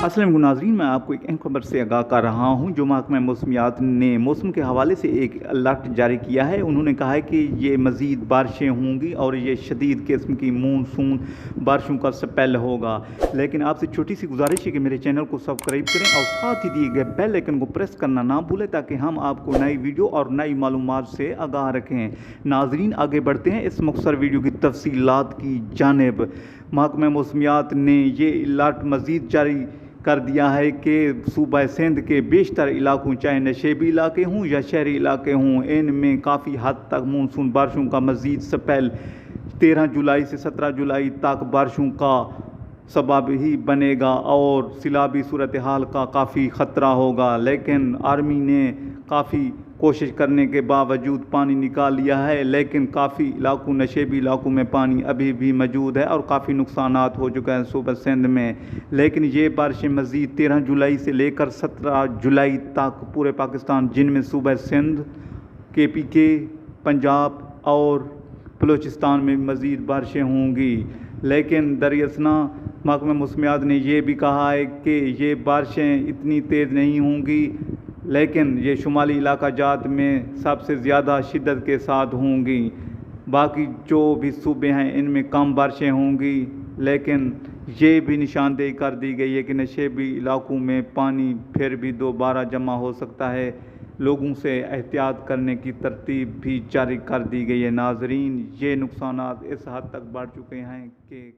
السلام علیکم ناظرین، میں آپ کو ایک اہم خبر سے آگاہ کر رہا ہوں جو محکمہ موسمیات نے موسم کے حوالے سے ایک الرٹ جاری کیا ہے۔ انہوں نے کہا ہے کہ یہ مزید بارشیں ہوں گی اور یہ شدید قسم کی مونسون بارشوں کا سپیل ہوگا۔ لیکن آپ سے چھوٹی سی گزارش ہے کہ میرے چینل کو سبسکرائب کریں اور ساتھ ہی دیے گئے بیل آئیکن کو پریس کرنا نہ بھولیں تاکہ ہم آپ کو نئی ویڈیو اور نئی معلومات سے آگاہ رکھیں۔ ناظرین، آگے بڑھتے ہیں اس مختصر ویڈیو کی تفصیلات کی جانب۔ محکمہ موسمیات نے یہ الرٹ مزید جاری کر دیا ہے کہ صوبہ سندھ کے بیشتر علاقوں، چاہے نشیبی علاقے ہوں یا شہری علاقے ہوں، ان میں کافی حد تک مونسون بارشوں کا مزید سپیل 13 جولائی سے 17 جولائی تک بارشوں کا سبب ہی بنے گا اور سیلابی صورتحال کا کافی خطرہ ہوگا۔ لیکن آرمی نے کافی کوشش کرنے کے باوجود پانی نکال لیا ہے، لیکن کافی علاقوں، نشیبی علاقوں میں پانی ابھی بھی موجود ہے اور کافی نقصانات ہو چکے ہیں صوبہ سندھ میں۔ لیکن یہ بارشیں مزید 13 جولائی سے لے کر 17 جولائی تک پورے پاکستان، جن میں صوبہ سندھ، KPK، پنجاب اور بلوچستان میں مزید بارشیں ہوں گی۔ لیکن دراصل محکمہ موسمیات نے یہ بھی کہا ہے کہ یہ بارشیں اتنی تیز نہیں ہوں گی، لیکن یہ شمالی علاقہ جات میں سب سے زیادہ شدت کے ساتھ ہوں گی۔ باقی جو بھی صوبے ہیں ان میں کم بارشیں ہوں گی، لیکن یہ بھی نشاندہی کر دی گئی ہے کہ نشیبی علاقوں میں پانی پھر بھی دوبارہ جمع ہو سکتا ہے۔ لوگوں سے احتیاط کرنے کی ترتیب بھی جاری کر دی گئی ہے۔ ناظرین، یہ نقصانات اس حد تک بڑھ چکے ہیں کہ